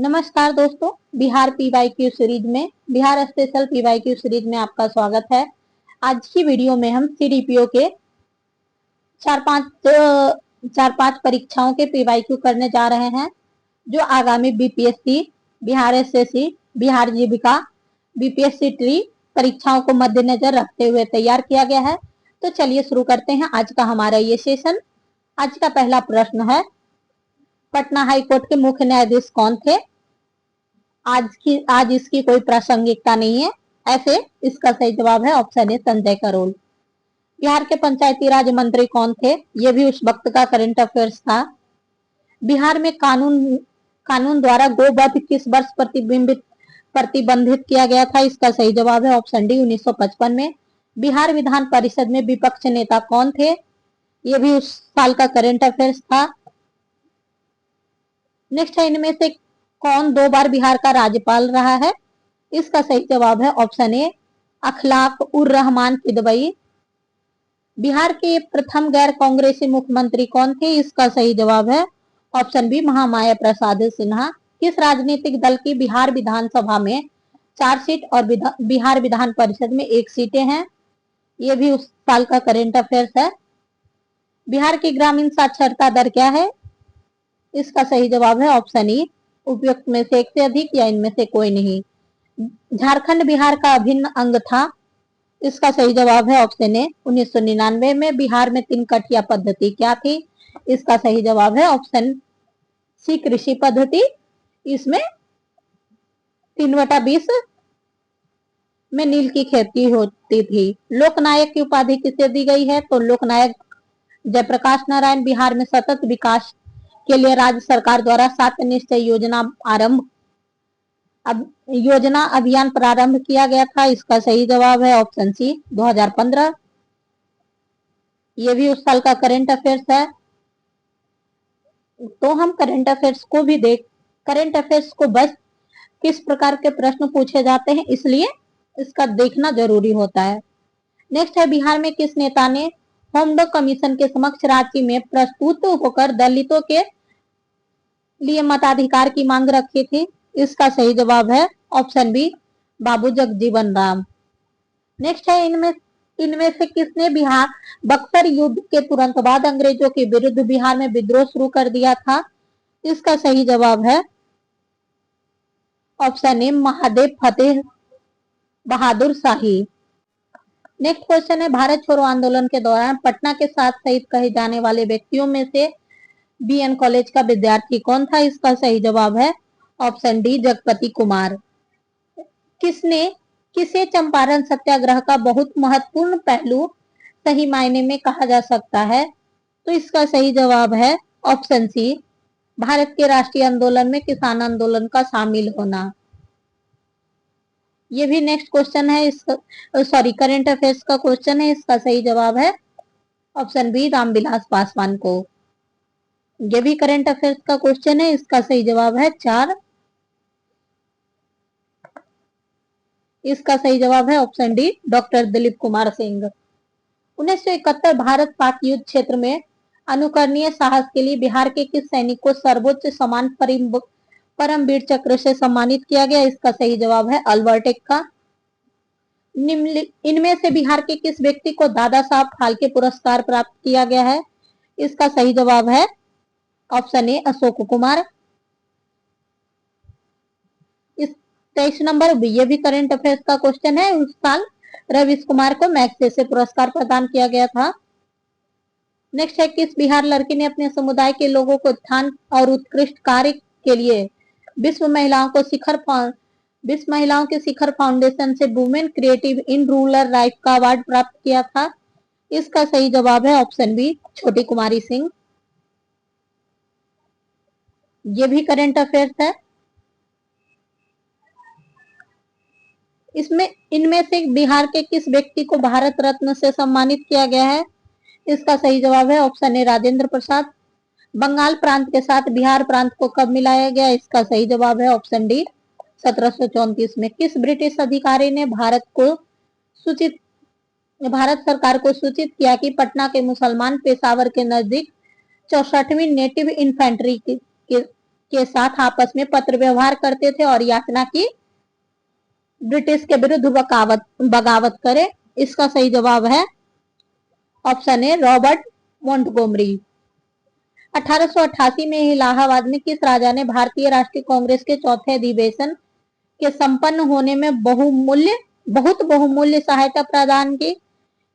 नमस्कार दोस्तों, Bihar PYQ series में बिहार स्पेशल पीवाईक्यू सीरीज में आपका स्वागत है। आज की वीडियो में हम सीडीपीओ के चार पांच परीक्षाओं के पीवाईक्यू करने जा रहे हैं, जो आगामी बीपीएससी, बिहार एसएससी, बिहार जीविका, बीपीएससी ट्री परीक्षाओं को मद्देनजर रखते हुए तैयार किया गया है। तो चलिए शुरू करते हैं आज का हमारा ये सेशन। आज का पहला प्रश्न है, पटना हाई कोर्ट के मुख्य न्यायाधीश कौन थे? आज इसकी कोई प्रासंगिकता नहीं है, ऐसे इसका सही जवाब है ऑप्शन ए संजय करोल। बिहार के पंचायती राज मंत्री कौन थे? ये भी उस वक्त का करंट अफेयर्स था। बिहार में कानून द्वारा गोवध किस वर्ष प्रतिबंधित किया गया था? इसका सही जवाब है ऑप्शन डी 1955 में। बिहार विधान परिषद में विपक्ष नेता कौन थे? ये भी उस साल का करंट अफेयर्स था। नेक्स्ट है, इनमें से कौन 2 बार बिहार का राज्यपाल रहा है? इसका सही जवाब है ऑप्शन ए अखलाक उर रहमान किदवई। बिहार के प्रथम गैर कांग्रेसी मुख्यमंत्री कौन थे? इसका सही जवाब है ऑप्शन बी महामाया प्रसाद सिन्हा। किस राजनीतिक दल की बिहार विधानसभा में 4 सीट और बिहार विधान परिषद में 1 सीटें हैं? ये भी उस साल का करंट अफेयर्स है। बिहार की ग्रामीण साक्षरता दर क्या है? इसका सही जवाब है ऑप्शन ई उपयुक्त में से 1 से अधिक या इनमें से कोई नहीं। झारखंड बिहार का अभिन्न अंग था। इसका सही जवाब है ऑप्शन ए 1999 में। बिहार में 3 कठिया पद्धति क्या थी? इसका सही जवाब है ऑप्शन सी कृषि पद्धति। इसमें 3/20 में नील की खेती होती थी। लोकनायक की उपाधि किसे दी गई है? तो लोकनायक जयप्रकाश नारायण। बिहार में सतत विकास के लिए राज्य सरकार द्वारा 7 निश्चय योजना अभियान प्रारंभ किया गया था। इसका सही जवाब है ऑप्शन सी 2015। ये भी उस साल का करंट अफेयर्स है। तो हम करंट अफेयर्स को बस किस प्रकार के प्रश्न पूछे जाते हैं, इसलिए इसका देखना जरूरी होता है। नेक्स्ट है, बिहार में किस नेता ने होमडो कमीशन के समक्ष रांची में प्रस्तुत होकर दलितों के लिए मताधिकार की मांग रखी थी? इसका सही जवाब है ऑप्शन बी बाबू जगजीवन राम। नेक्स्ट है, इनमें से किसने बिहार बक्सर युद्ध के तुरंत बाद अंग्रेजों के विरुद्ध बिहार में विद्रोह शुरू कर दिया था? इसका सही जवाब है option A Mahadev Fateh Bahadur shahi. Next question है, भारत छोड़ो आंदोलन के दौरान पटना के 7 शहीद कहे जाने वाले व्यक्तियों में से बीएन कॉलेज का विद्यार्थी कौन था? इसका सही जवाब है ऑप्शन डी जगपति कुमार। किसे चंपारण सत्याग्रह का बहुत महत्वपूर्ण पहलू सही मायने में कहा जा सकता है? तो इसका सही जवाब है ऑप्शन सी भारत के राष्ट्रीय आंदोलन में किसान आंदोलन का शामिल होना। ये भी नेक्स्ट क्वेश्चन है, करंट अफेयर्स का क्वेश्चन है। इसका सही जवाब है ऑप्शन बी रामविलास पासवान को। ये भी करंट अफेयर्स का क्वेश्चन है। इसका सही जवाब है 4। इसका सही जवाब है option D doctor Dilip Kumar Singh. 1971 Bharat Pak युद्ध क्षेत्र में अनुकरणीय साहस के लिए बिहार के किस सैनिक को सर्वोच्च सम्मान परमवीर चक्र से सम्मानित किया गया? इसका सही जवाब है अल्बर्ट एक्का। इनमें से बिहार के किस व्यक्ति को दादा साहब फाल्के पुरस्कार प्राप्त किया गया है? इसका सही जवाब है option A Ashok Kumar. 23 number, ये भी करंट अफेयर्स का क्वेश्चन है। उस साल रविश कुमार को मैग्सेसे पुरस्कार प्रदान किया गया था। नेक्स्ट है, किस बिहार लड़की ने अपने समुदाय के लोगों को उत्थान और उत्कृष्ट कार्य के लिए विश्व महिलाओं के शिखर फाउंडेशन से women creative in rural life का अवार्ड प्राप्त किया था? इसका सही जवाब है ऑप्शन बी छोटी कुमारी सिंह। ये भी करंट अफेयर्स है। इनमें से बिहार के किस व्यक्ति को भारत रत्न से सम्मानित किया गया है? इसका सही जवाब है ऑप्शन ए राजेंद्र प्रसाद। बंगाल प्रांत के साथ बिहार प्रांत को कब मिलाया गया? इसका सही जवाब है ऑप्शन डी 1734 में। किस ब्रिटिश अधिकारी ने भारत सरकार को सूचित किया कि पटना के मुसलमान पेशावर के नजदीक 64वीं नेटिव इन्फेंट्री के साथ आपस में पत्र व्यवहार करते थे और याचना की ब्रिटिश के विरुद्ध बगावत करे। इसका सही जवाब है ऑप्शन ए रॉबर्ट मोंटगोमरी। 1888 में इलाहाबाद में किस राजा ने भारतीय राष्ट्रीय कांग्रेस के चौथे अधिवेशन के संपन्न होने में बहुत बहुमूल्य सहायता प्रदान की?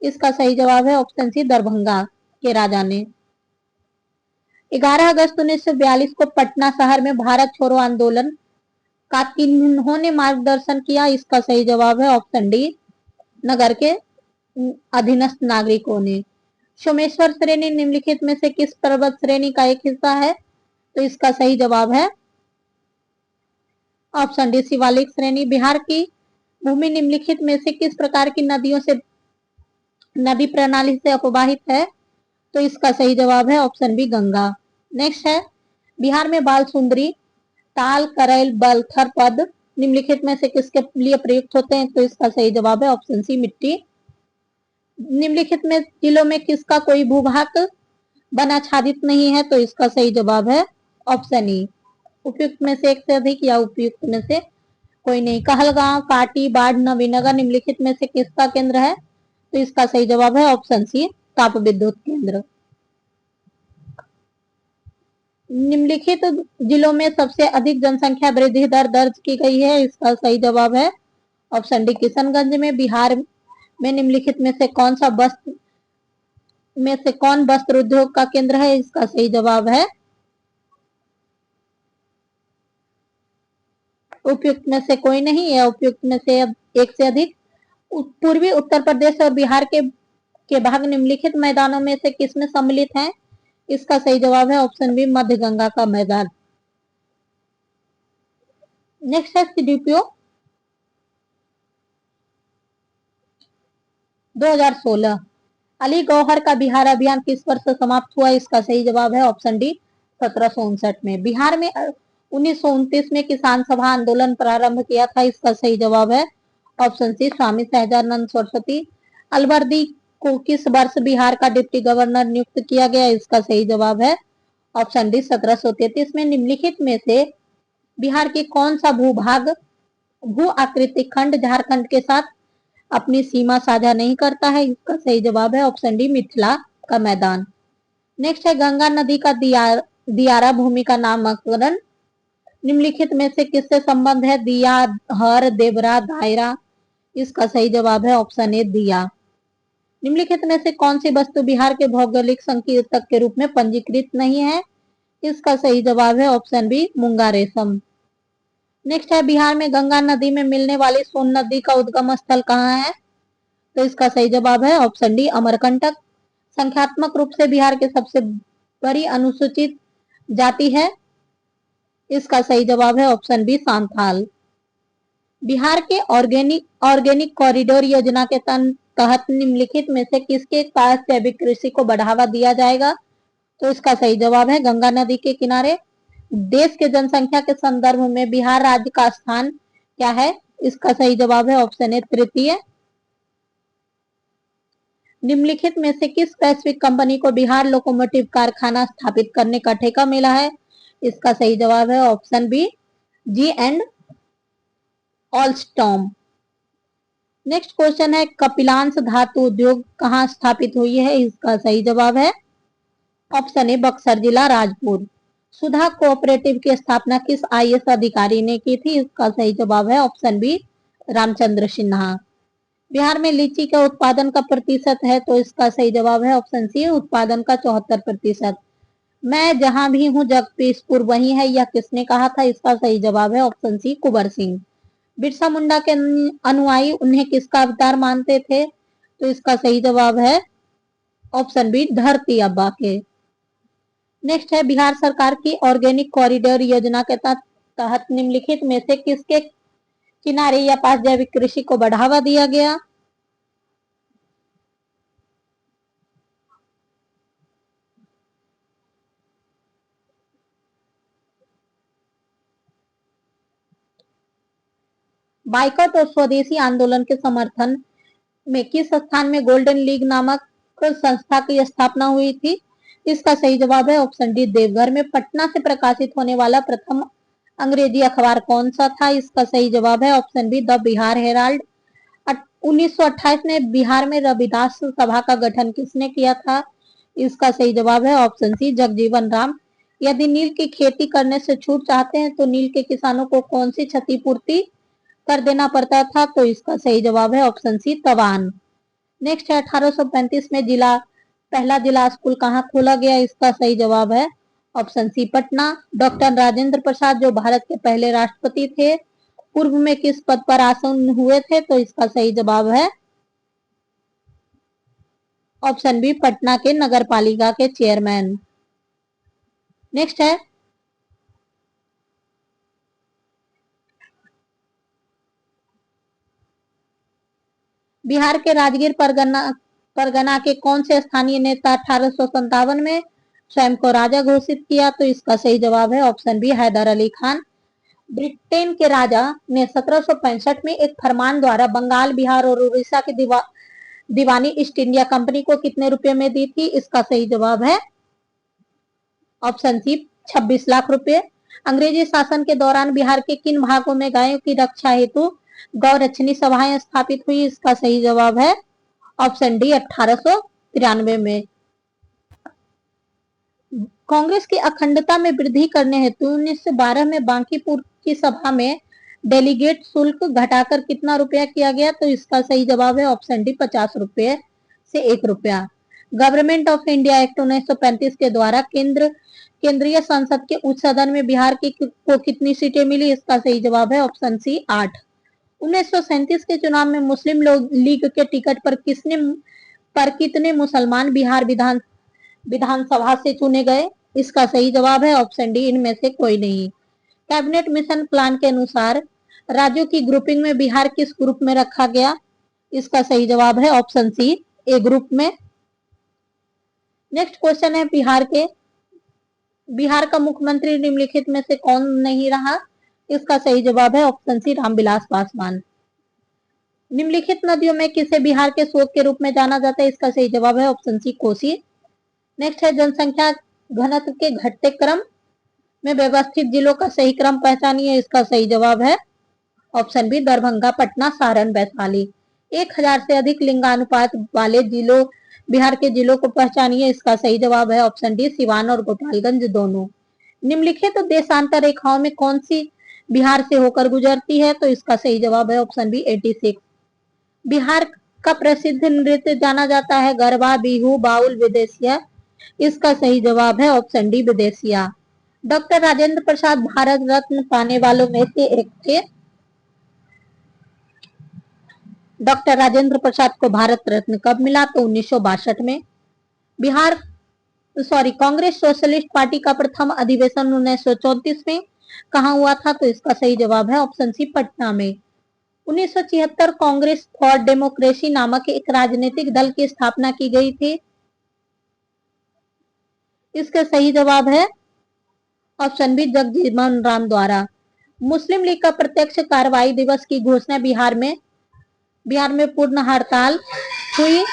इसका सही जवाब है ऑप्शन सी दरभंगा के राजा ने। 11 अगस्त 1942 को पटना शहर में भारत छोड़ो आंदोलन का किन्होंने मार्गदर्शन किया? इसका सही जवाब है ऑप्शन डी नगर के अधीनस्थ नागरिकों ने। सोमेश्वर श्रेणी निम्नलिखित में से किस पर्वत श्रेणी का एक हिस्सा है? तो इसका सही जवाब है ऑप्शन डी शिवालिक श्रेणी। बिहार की भूमि निम्नलिखित में से किस प्रकार की नदी प्रणाली से अपवाहित है? तो इसका सही जवाब है ऑप्शन बी गंगा। नेक्स्ट है बिहार में बाल सुंदरी, ताल, करैल, बलथर पद निम्नलिखित में से किसके लिए प्रयुक्त होते हैं? तो इसका सही जवाब है ऑप्शन सी मिट्टी। निम्नलिखित में जिलों में किसका कोई भूभाग वनाच्छादित नहीं है? तो इसका सही जवाब है ऑप्शन ई उपयुक्त में से एक से अधिक या उपयुक्त में से कोई नहीं। कहलगांव, काटी, बाढ़, नवीनगर निम्नलिखित में से किसका केंद्र है? तो इसका सही जवाब है ऑप्शन सी ताप विद्युत केंद्र। निम्नलिखित जिलों में सबसे अधिक जनसंख्या वृद्धि दर दर्ज की गई है? इसका सही जवाब है ऑप्शन डी किशनगंज में। बिहार में निम्नलिखित में से कौन वस्त्र उद्योग का केंद्र है? इसका सही जवाब है उपयुक्त में से कोई नहीं या उपयुक्त में से एक से अधिक। पूर्वी उत्तर प्रदेश और बिहार के भाग निम्नलिखित मैदानों में से किसमें सम्मिलित हैं? इसका सही जवाब है ऑप्शन बी मध्य गंगा का मैदान। नेक्स्ट है सीडीपीओ 2016 अली गौहर का बिहार अभियान किस वर्ष समाप्त हुआ? इसका सही जवाब है ऑप्शन डी 1759 में। बिहार में 1929 में किसान सभा आंदोलन प्रारंभ किया था? इसका सही जवाब है ऑप्शन सी स्वामी सहजानंद सरस्वती। अलवर्दी को किस वर्ष बिहार का डिप्टी गवर्नर नियुक्त किया गया? इसका सही जवाब है ऑप्शन डी 1733 में। निम्नलिखित में से बिहार की कौन सा भू आकृतिक खंड झारखंड के साथ अपनी सीमा साझा नहीं करता है? इसका सही जवाब है ऑप्शन डी मिथिला का मैदान। नेक्स्ट है गंगा नदी का दियारा भूमि का नामकरण निम्नलिखित में से किससे संबंध है? दिया, हर, देवरा, दायरा। इसका सही जवाब है ऑप्शन ए दिया। निम्नलिखित में से कौन सी वस्तु बिहार के भौगोलिक संकेतक के रूप में पंजीकृत नहीं है? इसका सही जवाब है ऑप्शन बी मूंगा रेशम। नेक्स्ट है बिहार में गंगा नदी में मिलने वाली सोन नदी का उद्गम स्थल कहाँ है? तो इसका सही जवाब है ऑप्शन डी अमरकंटक। संख्यात्मक रूप से बिहार के सबसे बड़ी अनुसूचित जाति है? इसका सही जवाब है ऑप्शन बी सांथाल। बिहार के ऑर्गेनिक कॉरिडोर योजना के तहत निम्नलिखित में से किसके पास जैविक कृषि को बढ़ावा दिया जाएगा? तो इसका सही जवाब है गंगा नदी के किनारे। देश के जनसंख्या के संदर्भ में बिहार राज्य का स्थान क्या है? इसका सही जवाब है ऑप्शन ए तृतीय। निम्नलिखित में से किस वैश्विक कंपनी को बिहार लोकोमोटिव कारखाना स्थापित करने का ठेका मिला है? इसका सही जवाब है option B G and Alstom. Next question है कपिलांश धातु उद्योग कहाँ स्थापित हुई है? इसका सही जवाब है ऑप्शन ए बक्सर जिला राजपुर। सुधा कोऑपरेटिव की स्थापना किस आईएएस अधिकारी ने की थी? इसका सही जवाब है ऑप्शन बी रामचंद्र सिन्हा। बिहार में लीची का उत्पादन का प्रतिशत है? तो इसका सही जवाब है ऑप्शन सी उत्पादन का 74%। मैं जहां भी हूं जगदीशपुर वही है, यह किसने कहा था? इसका सही जवाब है ऑप्शन सी कुंवर सिंह। बिरसा मुंडा के अनुयायी उन्हें किसका अवतार मानते थे? तो इसका सही जवाब है ऑप्शन बी धरती अब्बा के। नेक्स्ट है बिहार सरकार की ऑर्गेनिक कॉरिडोर योजना के तहत निम्नलिखित में से किसके किनारे या पास जैविक कृषि को बढ़ावा दिया गया? बाइकॉट और स्वदेशी आंदोलन के समर्थन में किस स्थान में गोल्डन लीग नामक संस्था की स्थापना हुई थी? इसका सही जवाब है ऑप्शन डी देवघर में। पटना से प्रकाशित होने वाला प्रथम अंग्रेजी अखबार कौन सा था? इसका सही जवाब है option be the Bihar Herald. 1928 में बिहार में रविदास सभा का गठन किसने किया था? इसका सही जवाब है ऑप्शन सी जगजीवन राम। यदि नील की खेती करने से छूट चाहते हैं तो नील के किसानों को कौन सी क्षतिपूर्ति कर देना पड़ता था? तो इसका सही जवाब है ऑप्शन सी तवान। नेक्स्ट है 1835 में पहला जिला स्कूल कहाँ खोला गया? इसका सही जवाब है option C Patna. Doctor Rajendra Prasad जो भारत के पहले राष्ट्रपति थे पूर्व में किस पद पर आसीन हुए थे? तो इसका सही जवाब है ऑप्शन बी पटना के नगर पालिका के चेयरमैन। नेक्स्ट है बिहार के राजगीर परगना के कौन से स्थानीय नेता 1857 में स्वयं को राजा घोषित किया? तो इसका सही जवाब है option B Haidar Ali Khan. Britain के राजा ने 1765 में एक फरमान द्वारा बंगाल, बिहार और उड़ीसा की दीवानी ईस्ट इंडिया कंपनी को कितने रुपए में दी थी? इसका सही जवाब है ऑप्शन सी 26 लाख रुपए। अंग्रेजी शासन के दौरान बिहार के किन भागों में गायों की रक्षा हेतु गौरक्षणी सभाएं स्थापित हुई? इसका सही जवाब है ऑप्शन डी 1893 में। कांग्रेस की अखंडता में वृद्धि करने हेतु 1912 में बांकीपुर की सभा में डेलीगेट शुल्क घटाकर कितना रुपया किया गया? तो इसका सही जवाब है ऑप्शन डी 50 रुपए से 1 रुपया। गवर्नमेंट ऑफ इंडिया एक्ट 1935 के द्वारा केंद्रीय संसद के उच्च सदन में बिहार को कितनी सीटें मिली? इसका सही जवाब है ऑप्शन सी 8। 1937 के चुनाव में मुस्लिम लीग के टिकट पर कितने मुसलमान बिहार विधानसभा से चुने गए? इसका सही जवाब है ऑप्शन डी इनमें से कोई नहीं। कैबिनेट मिशन प्लान के अनुसार राज्यों की ग्रुपिंग में बिहार किस ग्रुप में रखा गया? इसका सही जवाब है ऑप्शन सी ए ग्रुप में। नेक्स्ट क्वेश्चन है बिहार का मुख्यमंत्री निम्नलिखित में से कौन नहीं रहा? इसका सही जवाब है ऑप्शन सी रामविलास पासवान। निम्नलिखित नदियों में किसे बिहार के शोक के रूप में जाना जाता है? इसका सही जवाब है ऑप्शन सी कोसी। नेक्स्ट है जनसंख्या घनत्व के घटते क्रम में व्यवस्थित जिलों का सही क्रम पहचानिए। इसका सही जवाब है ऑप्शन बी दरभंगा, पटना, सारण, वैशाली। 1000 से अधिक लिंगानुपात वाले बिहार के जिलों को पहचानिए। इसका सही जवाब है ऑप्शन डी सिवान और गोपालगंज दोनों। निम्नलिखित तो देशांतर रेखाओं में कौन सी बिहार से होकर गुजरती है? तो इसका सही जवाब है ऑप्शन बी 86। बिहार का प्रसिद्ध नृत्य जाना जाता है गरबा, बिहू, बाउल, विदेशिया। इसका सही जवाब है ऑप्शन डी विदेशिया। डॉक्टर राजेंद्र प्रसाद भारत रत्न पाने वालों में से एक थे। डॉक्टर राजेंद्र प्रसाद को भारत रत्न कब मिला? तो 1962 में। कांग्रेस सोशलिस्ट पार्टी का प्रथम अधिवेशन 1934 में कहां हुआ था? तो इसका सही जवाब है ऑप्शन सी पटना में। 1976 कांग्रेस फॉर डेमोक्रेसी नामक एक राजनीतिक दल की स्थापना की गई थी। इसका सही जवाब है ऑप्शन बी जगजीवन राम द्वारा। मुस्लिम लीग का प्रत्यक्ष कार्रवाई दिवस की घोषणा बिहार में पूर्ण हड़ताल हुई।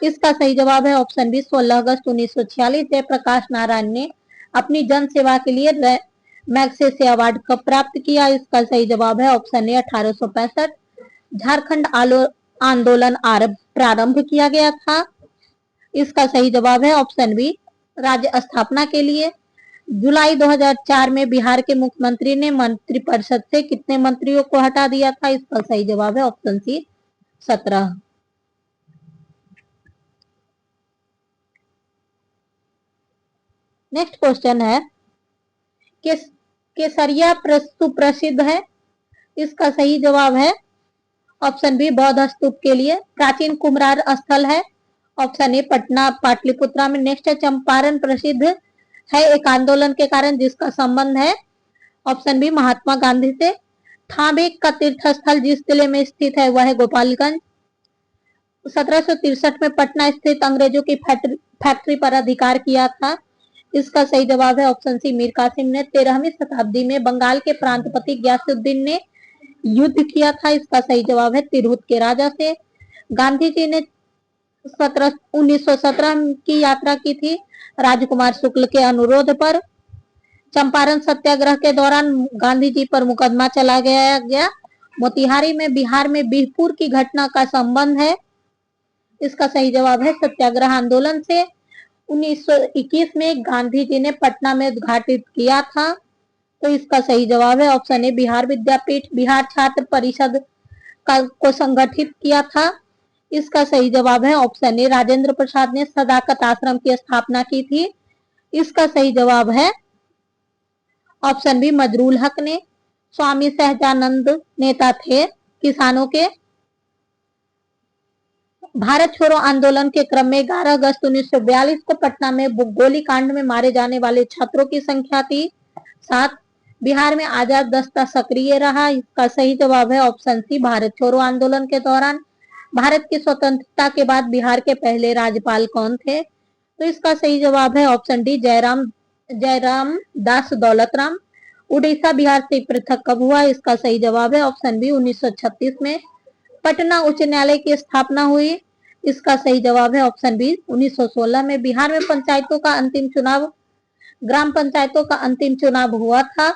इसका सही जवाब है ऑप्शन बी 16 अगस्त 1946। जयप्रकाश नारायण ने अपनी जन सेवा के लिए मैग्सेसे अवार्ड कब प्राप्त किया? इसका सही जवाब है ऑप्शन ए 1865। झारखंड आंदोलन प्रारंभ किया गया था। इसका सही जवाब है ऑप्शन बी राज्य स्थापना के लिए। जुलाई 2004 में बिहार के मुख्यमंत्री ने मंत्रिपरिषद से कितने मंत्रियों को हटा दिया था? इसका सही जवाब है ऑप्शन सी 17। नेक्स्ट क्वेश्चन है केसरिया सुप्रसिद्ध है। इसका सही जवाब है ऑप्शन बी बौद्ध स्तूप के लिए। प्राचीन कुम्हरार स्थल है ऑप्शन ए पटना पाटलिपुत्रा में। नेक्स्ट है चंपारण प्रसिद्ध है एक आंदोलन के कारण जिसका संबंध है ऑप्शन बी महात्मा गांधी से। थावे का तीर्थ स्थल जिस जिले में स्थित है वह है गोपालगंज। 1763 में पटना स्थित अंग्रेजों की फैक्ट्री पर अधिकार किया था। इसका सही जवाब है ऑप्शन सी मीर कासिम ने। 13वीं शताब्दी में बंगाल के प्रांतपति गयासुद्दीन ने युद्ध किया था। इसका सही जवाब है तिरहुत के राजा से। गांधी जी ने 1917 की यात्रा की थी राजकुमार शुक्ल के अनुरोध पर। चंपारण सत्याग्रह के दौरान गांधी जी पर मुकदमा चला गया। मोतिहारी में बिहार में बीरपुर की घटना का संबंध है। इसका सही जवाब है सत्याग्रह आंदोलन से। 1921 में गांधी जी ने पटना में उद्घाटित किया था। तो इसका सही जवाब है ऑप्शन ए बिहार विद्यापीठ। बिहार छात्र परिषद को संगठित किया था। इसका सही जवाब है ऑप्शन ए राजेंद्र प्रसाद ने सदाकत आश्रम की स्थापना की थी। इसका सही जवाब है ऑप्शन बी मजरूल हक ने। स्वामी सहजानंद नेता थे किसानों के। भारत छोड़ो आंदोलन के क्रम में 11 अगस्त 1942 को पटना में गोलीकांड में मारे जाने वाले छात्रों की संख्या थी 7। बिहार में आजाद दस्ता सक्रिय रहा। इसका सही जवाब है ऑप्शन सी भारत छोड़ो आंदोलन के दौरान। भारत की स्वतंत्रता के बाद बिहार के पहले राज्यपाल कौन थे? तो इसका सही जवाब है ऑप्शन डी जयराम दास दौलतराम। उड़ीसा बिहार से पृथक कब हुआ? इसका सही जवाब है ऑप्शन बी 1936 में। पटना उच्च न्यायालय की स्थापना हुई। इसका सही जवाब है ऑप्शन बी 1916 में। बिहार में पंचायतों का अंतिम चुनाव, ग्राम पंचायतों का अंतिम चुनाव हुआ था।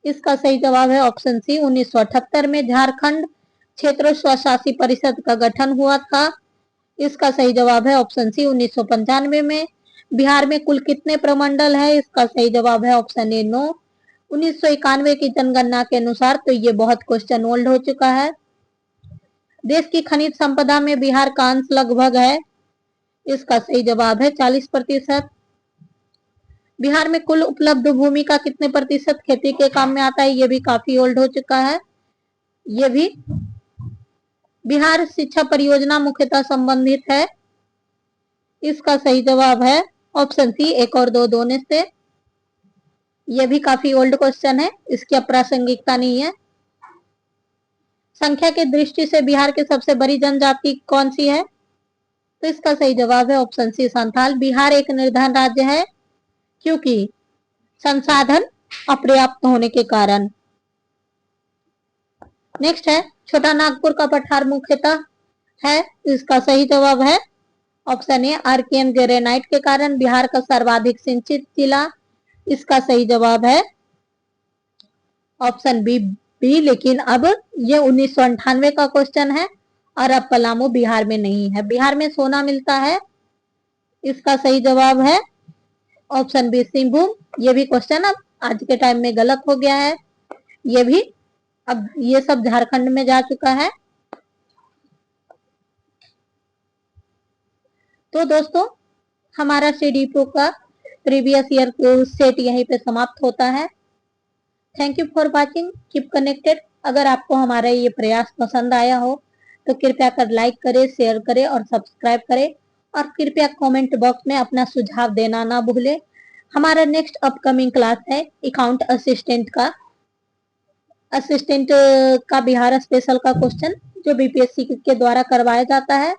इसका सही जवाब है ऑप्शन सी 1978 में। झारखंड क्षेत्र स्वशासी परिषद का गठन हुआ था। इसका सही जवाब है ऑप्शन सी 1995 में। बिहार में कुल कितने प्रमंडल है? इसका सही जवाब है ऑप्शन ए 9। 1991 की जनगणना के अनुसार, तो ये बहुत क्वेश्चन ओल्ड हो चुका है। देश की खनिज संपदा में बिहार का अंश लगभग है। इसका सही जवाब है 40%। बिहार में कुल उपलब्ध भूमि का कितने प्रतिशत खेती के काम में आता है? ये भी काफी ओल्ड हो चुका है। ये भी बिहार शिक्षा परियोजना मुख्यतः संबंधित है। इसका सही जवाब है ऑप्शन सी 1 और 2 दोनों से। यह भी काफी ओल्ड क्वेश्चन है, इसकी अप्रासंगिकता नहीं है। संख्या की दृष्टि से बिहार की सबसे बड़ी जनजाति कौन सी है? तो इसका सही जवाब है ऑप्शन सी संथाल। बिहार एक निर्धन राज्य है क्योंकि संसाधन अपर्याप्त होने के कारण। नेक्स्ट है छोटा नागपुर का पठार मुख्यतः है। इसका सही जवाब है ऑप्शन ए आर्कियन ग्रेनाइट के कारण। बिहार का सर्वाधिक सिंचित जिला, इसका सही जवाब है ऑप्शन बी। लेकिन अब ये 1998 का क्वेश्चन है और अब पलामू बिहार में नहीं है। बिहार में सोना मिलता है। इसका सही जवाब है ऑप्शन बी सिंहभूम। ये भी क्वेश्चन अब आज के टाइम में गलत हो गया है। ये भी अब ये सब झारखंड में जा चुका है। तो दोस्तों हमारा CDPO का प्रीवियस ईयर सेट यहीं पे समाप्त होता है। Thank you for watching, keep connected. अगर आपको हमारा ये प्रयास पसंद आया हो तो कृपया कर लाइक करें, शेयर करें और सब्सक्राइब करें। और कृपया कमेंट बॉक्स में अपना सुझाव देना ना भूलें। हमारा नेक्स्ट अपकमिंग क्लास है अकाउंट असिस्टेंट का बिहार स्पेशल का क्वेश्चन जो BPSC के द्वारा करवाया जाता है।